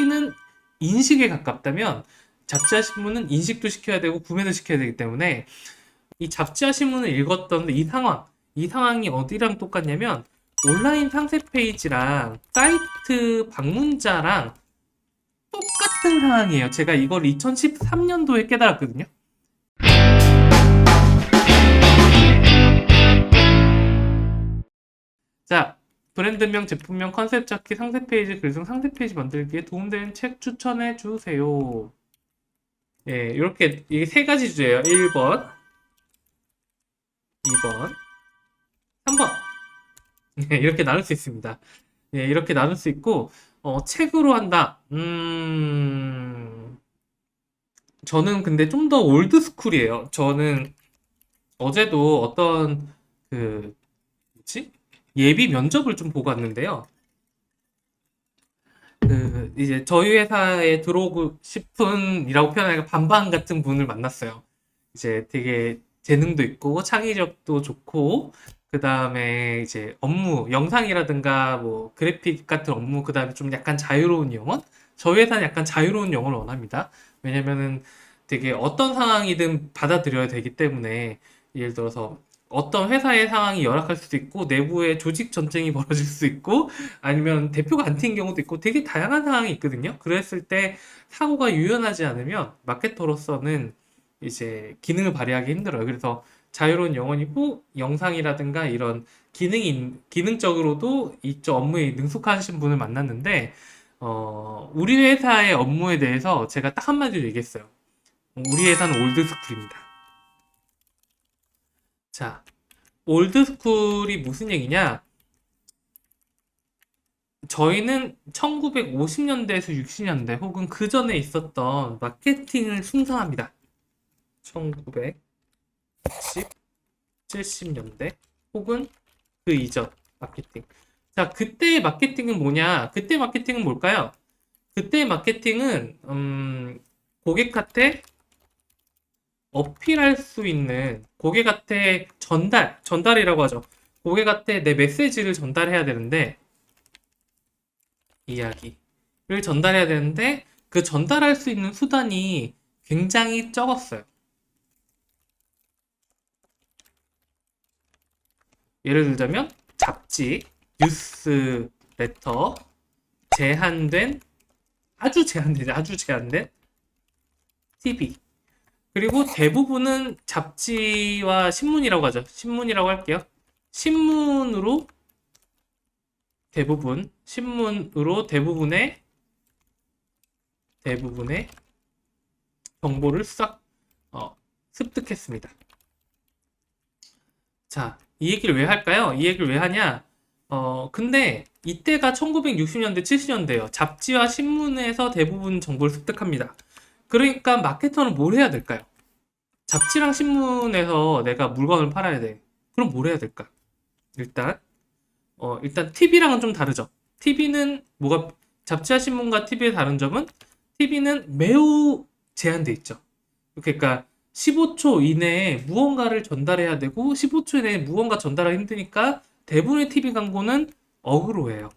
TV는 인식에 가깝다면 잡지와 신문은 인식도 시켜야 되고 구매도 시켜야 되기 때문에 이 잡지와 신문을 읽었던 이 상황이 어디랑 똑같냐면 온라인 상세 페이지랑 사이트 방문자랑 똑같은 상황이에요. 제가 이걸 2013년도에 깨달았거든요. 자, 브랜드명, 제품명, 컨셉 잡기, 상세 페이지, 글중 상세 페이지 만들기에 도움되는 책 추천해 주세요. 예, 이렇게 이게 세 가지 주제예요. 1번, 2번, 3번. 예, 이렇게 나눌 수 있습니다. 예, 이렇게 나눌 수 있고 책으로 한다. 저는 근데 좀 더 올드 스쿨이에요. 저는 어제도 어떤 그 뭐지? 예비 면접을 좀 보고 왔는데요. 그 이제 저희 회사에 들어오고 싶은이라고 표현하니까 반반 같은 분을 만났어요. 이제 되게 재능도 있고 창의력도 좋고 그다음에 이제 업무 영상이라든가 뭐 그래픽 같은 업무 그다음에 좀 약간 자유로운 영혼 저희 회사는 약간 자유로운 영혼을 원합니다. 왜냐면은 되게 어떤 상황이든 받아들여야 되기 때문에 예를 들어서 어떤 회사의 상황이 열악할 수도 있고 내부에 조직 전쟁이 벌어질 수 있고 아니면 대표가 안 튄 경우도 있고 되게 다양한 상황이 있거든요. 그랬을 때 사고가 유연하지 않으면 마케터로서는 이제 기능을 발휘하기 힘들어요. 그래서 자유로운 영혼이고 영상이라든가 이런 기능적으로도 이쪽 업무에 능숙하신 분을 만났는데 우리 회사의 업무에 대해서 제가 딱 한마디로 얘기했어요. 우리 회사는 올드스쿨입니다. 자, 올드스쿨이 무슨 얘기냐? 저희는 1950년대에서 60년대 혹은 그 전에 있었던 마케팅을 순서합니다. 1960, 70년대 혹은 그 이전 마케팅. 자, 그때의 마케팅은 뭐냐? 그때 마케팅은 뭘까요? 그때의 마케팅은 고객한테 어필할 수 있는 고객한테 전달이라고 하죠. 고객한테 내 메시지를 전달해야 되는데 이야기를 전달해야 되는데 그 전달할 수 있는 수단이 굉장히 적었어요. 예를 들자면 잡지, 뉴스 레터, 아주 제한된 TV. 그리고 대부분은 잡지와 신문이라고 하죠. 신문이라고 할게요. 신문으로 대부분의 정보를 싹 습득했습니다. 자, 이 얘기를 왜 할까요? 이 얘기를 왜 하냐? 근데 이때가 1960년대, 70년대예요. 잡지와 신문에서 대부분 정보를 습득합니다. 그러니까 마케터는 뭘 해야 될까요? 잡지랑 신문에서 내가 물건을 팔아야 돼. 그럼 뭘 해야 될까? 일단 TV랑은 좀 다르죠. 잡지와 신문과 TV의 다른 점은 TV는 매우 제한돼 있죠. 그러니까 15초 이내에 무언가를 전달해야 되고 15초 이내에 무언가 전달하기 힘드니까 대부분의 TV 광고는 어그로예요.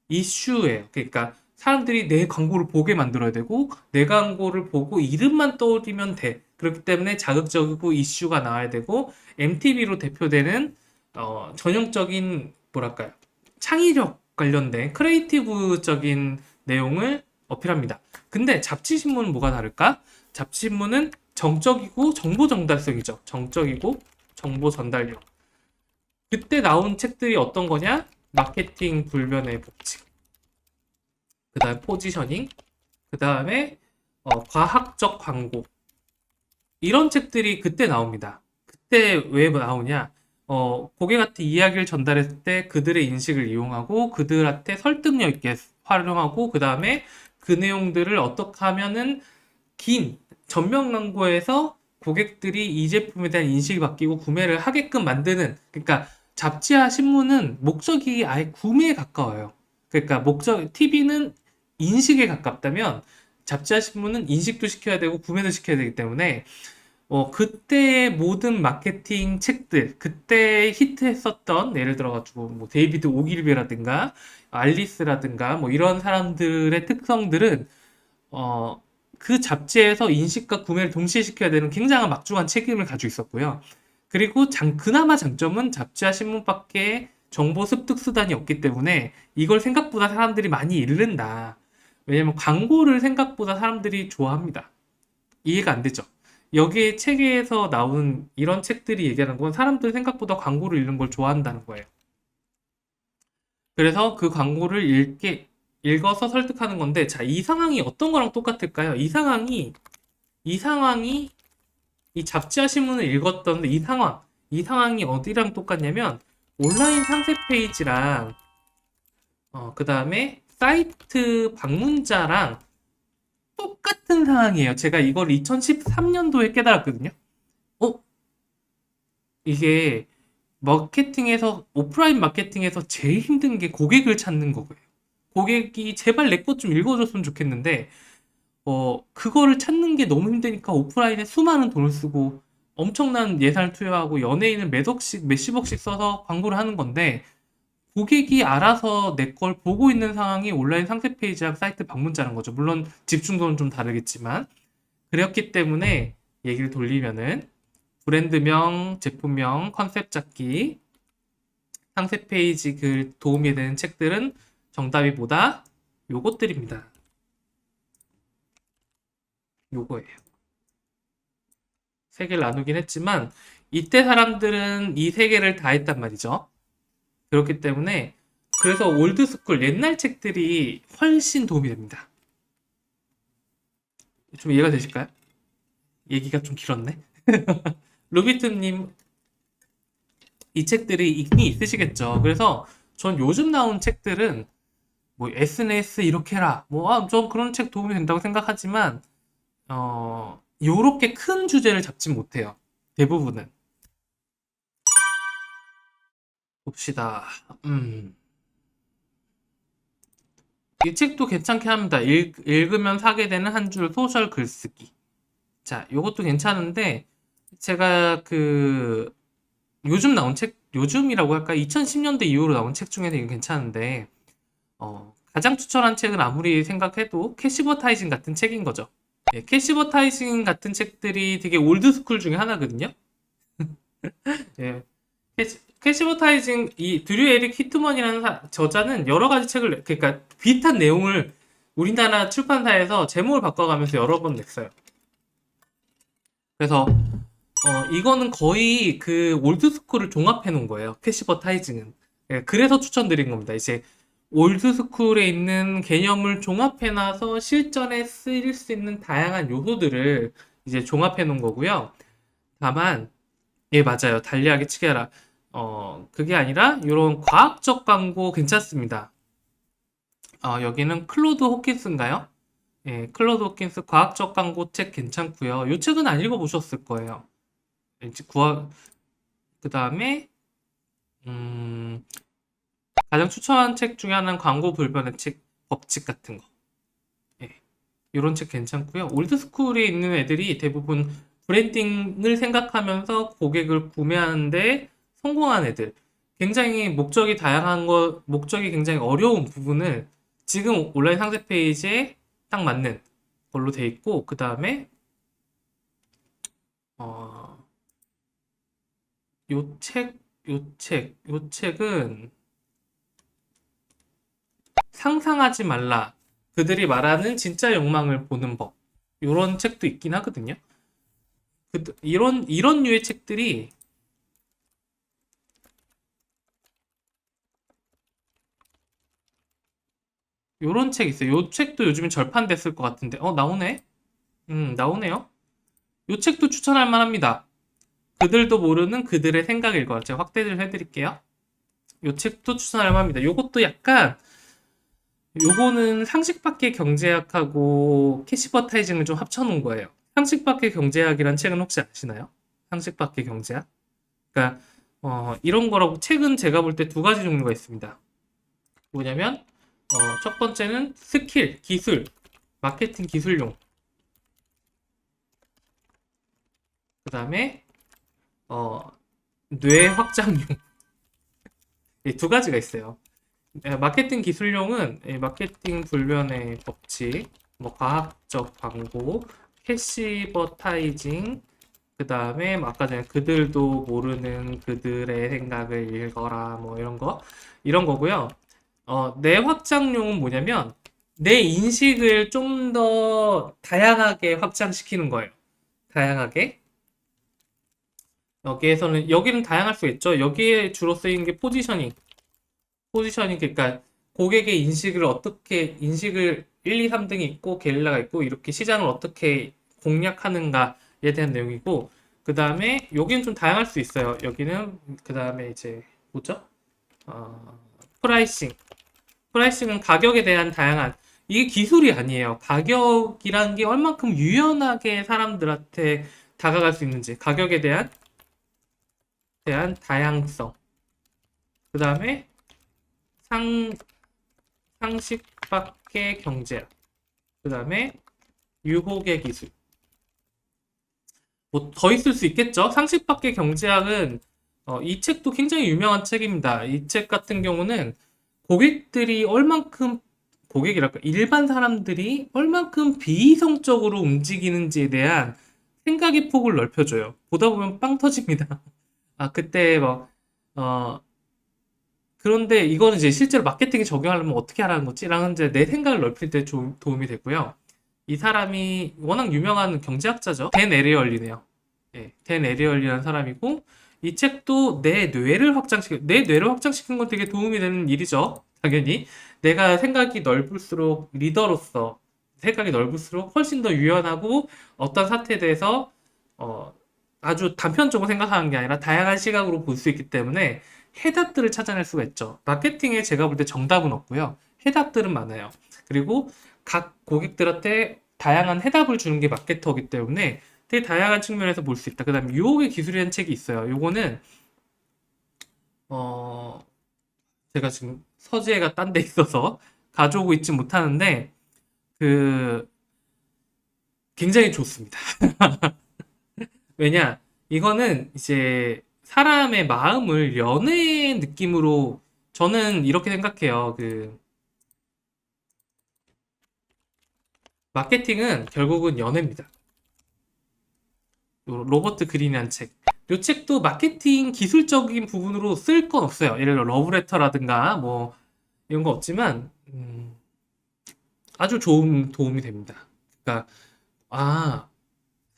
이슈예요. 그러니까 사람들이 내 광고를 보게 만들어야 되고 내 광고를 보고 이름만 떠올리면 돼. 그렇기 때문에 자극적이고 이슈가 나와야 되고 MTV로 대표되는 전형적인 뭐랄까요? 창의력 관련된 크리에이티브적인 내용을 어필합니다. 근데 잡지 신문은 뭐가 다를까? 잡지 신문은 정적이고 정보 전달성이죠. 정적이고 정보 전달력. 그때 나온 책들이 어떤 거냐? 마케팅 불변의 법칙. 그 다음에 포지셔닝. 그 다음에 과학적 광고. 이런 책들이 그때 나옵니다. 그때 왜 나오냐? 고객한테 이야기를 전달했을 때 그들의 인식을 이용하고 그들한테 설득력 있게 활용하고 그 다음에 그 내용들을 어떻게 하면은 긴 전면 광고에서 고객들이 이 제품에 대한 인식이 바뀌고 구매를 하게끔 만드는 그러니까 잡지와 신문은 목적이 아예 구매에 가까워요. 그러니까 TV는 인식에 가깝다면 잡지와 신문은 인식도 시켜야 되고 구매도 시켜야 되기 때문에 그때의 모든 마케팅 책들, 그때 히트했었던, 예를 들어가지고, 뭐, 데이비드 오길비라든가, 알리스라든가, 뭐, 이런 사람들의 특성들은, 어, 그 잡지에서 인식과 구매를 동시에 시켜야 되는 굉장한 막중한 책임을 가지고 있었고요. 그리고 그나마 장점은 잡지와 신문밖에 정보 습득 수단이 없기 때문에 이걸 생각보다 사람들이 많이 읽는다. 왜냐면 광고를 생각보다 사람들이 좋아합니다. 이해가 안 되죠? 여기에 책에서 나오는 이런 책들이 얘기하는 건 사람들 생각보다 광고를 읽는 걸 좋아한다는 거예요. 그래서 그 광고를 읽어서 설득하는 건데, 자, 이 상황이 어떤 거랑 똑같을까요? 이 상황이 이 잡지와 신문을 읽었던 이 상황이 어디랑 똑같냐면, 온라인 상세 페이지랑, 그 다음에 사이트 방문자랑 똑같은 상황이에요. 제가 이걸 2013년도에 깨달았거든요. 어? 이게 오프라인 마케팅에서 제일 힘든 게 고객을 찾는 거고요. 고객이 제발 내 것 좀 읽어줬으면 좋겠는데, 그거를 찾는 게 너무 힘드니까 오프라인에 수많은 돈을 쓰고 엄청난 예산을 투여하고 연예인을 몇십억씩 써서 광고를 하는 건데, 고객이 알아서 내 걸 보고 있는 상황이 온라인 상세 페이지랑 사이트 방문자라는 거죠. 물론 집중도는 좀 다르겠지만. 그렇기 때문에 얘기를 돌리면은 브랜드명, 제품명, 컨셉 잡기, 상세 페이지 글 도움이 되는 책들은 정답이 뭐다? 요것들입니다. 요거예요. 세 개를 나누긴 했지만 이때 사람들은 이 세 개를 다 했단 말이죠. 그렇기 때문에 그래서 올드스쿨 옛날 책들이 훨씬 도움이 됩니다. 좀 이해가 되실까요? 얘기가 좀 길었네. 루비트님 이 책들이 이미 있으시겠죠. 그래서 전 요즘 나온 책들은 뭐 SNS 이렇게 해라. 좀 그런 책 도움이 된다고 생각하지만 요렇게 큰 주제를 잡지 못해요. 대부분은. 봅시다. 이 책도 괜찮게 합니다. 읽으면 사게 되는 한 줄 소설 글쓰기. 자, 요것도 괜찮은데 제가 요즘 나온 책, 요즘이라고 할까? 2010년대 이후로 나온 책 중에는 이거 괜찮은데 가장 추천한 책은 아무리 생각해도 캐시버타이징 같은 책인 거죠. 예, 캐시버타이징 같은 책들이 되게 올드스쿨 중에 하나거든요. 예. 캐시버타이징 이 드류 에릭 히트먼이라는 저자는 여러 가지 책을 그러니까 비슷한 내용을 우리나라 출판사에서 제목을 바꿔가면서 여러 번 냈어요. 그래서 이거는 거의 그 올드스쿨을 종합해 놓은 거예요. 캐시버타이징은. 예, 그래서 추천드린 겁니다. 이제 올드스쿨에 있는 개념을 종합해 놔서 실전에 쓰일 수 있는 다양한 요소들을 이제 종합해 놓은 거고요. 다만 예, 맞아요. 달리하게 치게라. 그게 아니라 이런 과학적 광고 괜찮습니다. 여기는 클로드 호킨스인가요? 예, 클로드 호킨스 과학적 광고 책 괜찮고요. 이 책은 안 읽어보셨을 거예요. 이제 그 다음에 가장 추천한 책 중에 하나는 광고 불변의 책, 법칙 같은 거. 예, 이런 책 괜찮고요. 올드스쿨에 있는 애들이 대부분 브랜딩을 생각하면서 고객을 구매하는데 성공한 애들. 굉장히 목적이 굉장히 어려운 부분을 지금 온라인 상세 페이지에 딱 맞는 걸로 돼 있고, 그 다음에, 어, 요 책은 상상하지 말라. 그들이 말하는 진짜 욕망을 보는 법. 요런 책도 있긴 하거든요. 이런 류의 책들이 요런 책 있어요. 요 책도 요즘에 절판됐을 것 같은데. 나오네? 나오네요. 요 책도 추천할 만합니다. 그들도 모르는 그들의 생각일 거예요. 제가 확대를 해드릴게요. 요 책도 추천할 만합니다. 요것도 약간 요거는 상식 밖의 경제학하고 캐시버타이징을 좀 합쳐놓은 거예요. 상식 밖의 경제학이란 책은 혹시 아시나요? 상식 밖의 경제학? 그러니까 이런 거라고 책은 제가 볼 때 두 가지 종류가 있습니다. 뭐냐면 첫 번째는 스킬, 기술, 마케팅 기술용. 그 다음에 어, 뇌 확장용 이 두 가지가 있어요. 마케팅 기술용은 마케팅 불변의 법칙, 뭐 과학적 광고, 캐시버타이징, 그 다음에 아까 전에 그들도 모르는 그들의 생각을 읽어라, 뭐 이런 거고요. 뇌 확장용은 뭐냐면 내 인식을 좀 더 다양하게 확장시키는 거예요. 다양하게. 여기는 다양할 수 있죠. 여기에 주로 쓰이는 게 포지셔닝, 그러니까 고객의 인식을 1, 2, 3등이 있고 게릴라가 있고 이렇게 시장을 어떻게 공략하는가에 대한 내용이고, 그 다음에 여기는 좀 다양할 수 있어요. 여기는 그 다음에 이제 뭐죠? 어, 프라이싱. 프라이싱은 가격에 대한 다양한, 이게 기술이 아니에요. 가격이란 게 얼만큼 유연하게 사람들한테 다가갈 수 있는지, 가격에 대한 다양성. 그 다음에 상 상식 밖의 경제학. 그 다음에 유혹의 기술. 뭐 더 있을 수 있겠죠? 상식 밖의 경제학은 이 책도 굉장히 유명한 책입니다. 이 책 같은 경우는 고객들이 얼만큼 고객이랄까 일반 사람들이 얼만큼 비이성적으로 움직이는지에 대한 생각의 폭을 넓혀줘요. 보다 보면 빵 터집니다. 아 그때 막 그런데 이거는 이제 실제로 마케팅에 적용하려면 어떻게 하라는 거지? 라는 이제 내 생각을 넓힐 때 좀 도움이 되고요. 이 사람이 워낙 유명한 경제학자죠. 댄 에리얼리네요. 예, 댄 에리얼리라는 사람이고, 이 책도 내 뇌를 확장시키는 건 되게 도움이 되는 일이죠. 당연히. 내가 생각이 넓을수록, 리더로서 생각이 넓을수록 훨씬 더 유연하고 어떤 사태에 대해서, 어, 아주 단편적으로 생각하는 게 아니라 다양한 시각으로 볼 수 있기 때문에 해답들을 찾아낼 수가 있죠. 마케팅에 제가 볼 때 정답은 없고요. 해답들은 많아요. 그리고 각 고객들한테 다양한 해답을 주는 게 마케터이기 때문에 되게 다양한 측면에서 볼 수 있다. 그다음에 유혹의 기술이라는 책이 있어요. 요거는 어 제가 지금 서재가 딴 데 있어서 가져오고 있지 못하는데 그 굉장히 좋습니다. 왜냐? 이거는 이제 사람의 마음을 연애 느낌으로 저는 이렇게 생각해요. 마케팅은 결국은 연애입니다. 로버트 그린이라는 책. 이 책도 마케팅 기술적인 부분으로 쓸 건 없어요. 예를 들어 러브레터라든가 뭐 이런 거 없지만 아주 좋은 도움이 됩니다. 그러니까 아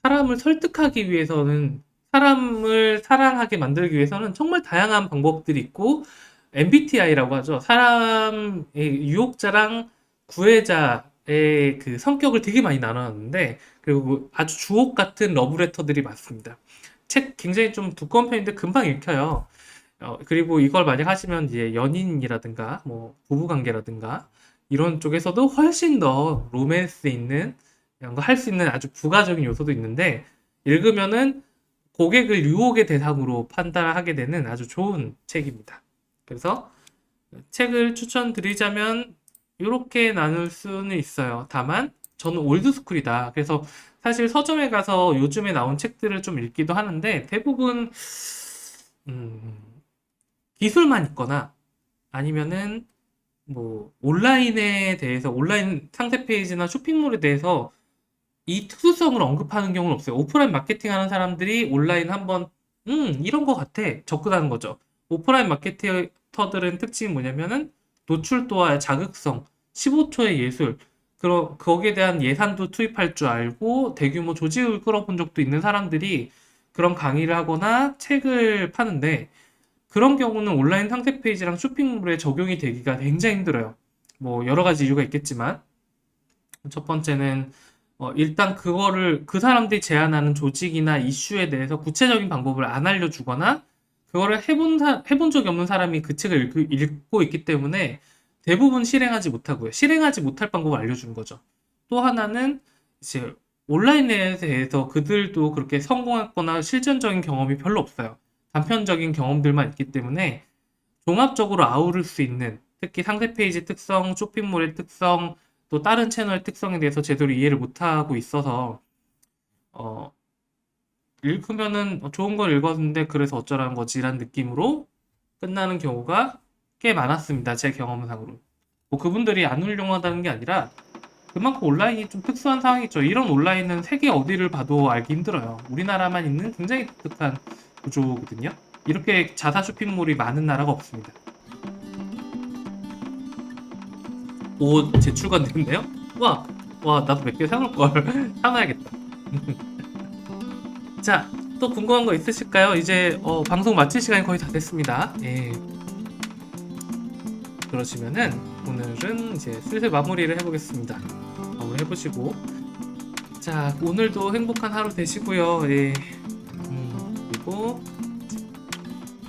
사람을 설득하기 위해서는 사람을 사랑하게 만들기 위해서는 정말 다양한 방법들이 있고 MBTI라고 하죠. 사람의 유혹자랑 구애자의 그 성격을 되게 많이 나눠놨는데 그리고 아주 주옥 같은 러브레터들이 많습니다. 책 굉장히 좀 두꺼운 편인데 금방 읽혀요. 그리고 이걸 만약 하시면 이제 연인이라든가 뭐 부부관계라든가 이런 쪽에서도 훨씬 더 로맨스 있는 이런 거 할 수 있는 아주 부가적인 요소도 있는데 읽으면은 고객을 유혹의 대상으로 판단하게 되는 아주 좋은 책입니다. 그래서 책을 추천드리자면 이렇게 나눌 수는 있어요. 다만 저는 올드스쿨이다. 그래서 사실 서점에 가서 요즘에 나온 책들을 좀 읽기도 하는데 대부분 음, 기술만 있거나 아니면은 뭐 온라인 상세 페이지나 쇼핑몰에 대해서 이 특수성을 언급하는 경우는 없어요. 오프라인 마케팅 하는 사람들이 온라인 한번, 이런 거 같아. 접근하는 거죠. 오프라인 마케터들은 특징이 뭐냐면은 노출도와 자극성, 15초의 예술, 거기에 대한 예산도 투입할 줄 알고 대규모 조직을 끌어본 적도 있는 사람들이 그런 강의를 하거나 책을 파는데 그런 경우는 온라인 상세 페이지랑 쇼핑몰에 적용이 되기가 굉장히 힘들어요. 뭐 여러 가지 이유가 있겠지만 첫 번째는 일단 그거를 그 사람들이 제안하는 조직이나 이슈에 대해서 구체적인 방법을 안 알려주거나 그거를 해본 적이 없는 사람이 그 책을 읽고 있기 때문에 대부분 실행하지 못하고요. 실행하지 못할 방법을 알려주는 거죠. 또 하나는 이제 온라인에 대해서 그들도 그렇게 성공했거나 실전적인 경험이 별로 없어요. 단편적인 경험들만 있기 때문에 종합적으로 아우를 수 있는 특히 상세 페이지 특성, 쇼핑몰의 특성, 또 다른 채널 특성에 대해서 제대로 이해를 못하고 있어서 어, 읽으면은 좋은 걸 읽었는데 그래서 어쩌라는 거지라는 느낌으로 끝나는 경우가 꽤 많았습니다. 제 경험상으로. 뭐 그분들이 안 훌륭하다는 게 아니라 그만큼 온라인이 좀 특수한 상황이죠. 이런 온라인은 세계 어디를 봐도 알기 힘들어요. 우리나라만 있는 굉장히 독특한 구조거든요. 이렇게 자사 쇼핑몰이 많은 나라가 없습니다. 오, 재출간 됐네요? 와, 나도 몇 개 사놓을 걸. 사놔야겠다. 자, 또 궁금한 거 있으실까요? 이제 방송 마칠 시간이 거의 다 됐습니다. 예. 그러시면은 오늘은 이제 슬슬 마무리를 해보겠습니다. 마무리 해보시고, 자, 오늘도 행복한 하루 되시고요. 예. 그리고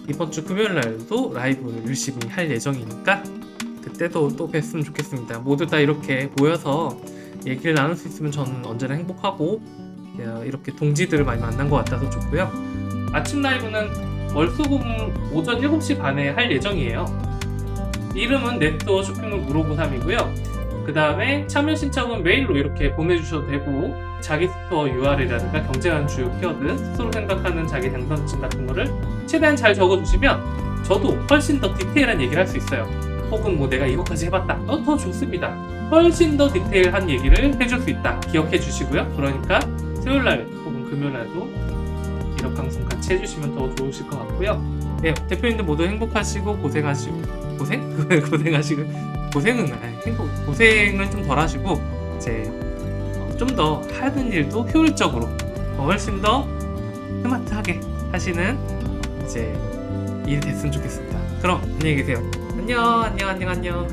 이번 주 금요일 날도 라이브를 열심히 할 예정이니까 그때도 또 뵀으면 좋겠습니다. 모두 다 이렇게 모여서 얘기를 나눌 수 있으면 저는 언제나 행복하고 이렇게 동지들을 많이 만난 것 같아서 좋고요. 아침 라이브는 월수금 오전 7시 반에 할 예정이에요. 이름은 네트워 쇼핑몰 무로보삼이고요. 그 다음에 참여 신청은 메일로 이렇게 보내주셔도 되고, 자기 스토어 URL이라든가 경쟁하는 주요 키워드, 스스로 생각하는 자기 장단점 같은 거를 최대한 잘 적어주시면 저도 훨씬 더 디테일한 얘기를 할 수 있어요. 혹은 뭐 내가 이것까지 해봤다. 더 좋습니다. 훨씬 더 디테일한 얘기를 해줄 수 있다. 기억해 주시고요. 그러니까 수요일날 혹은 금요일날도 이런 방송 같이 해주시면 더 좋으실 것 같고요. 네, 대표님들 모두 행복하시고 고생은 좀 덜 하시고 이제 좀 더 하는 일도 효율적으로 훨씬 더 스마트하게 하시는 이제 일이 됐으면 좋겠습니다. 그럼 안녕히 계세요. 안녕.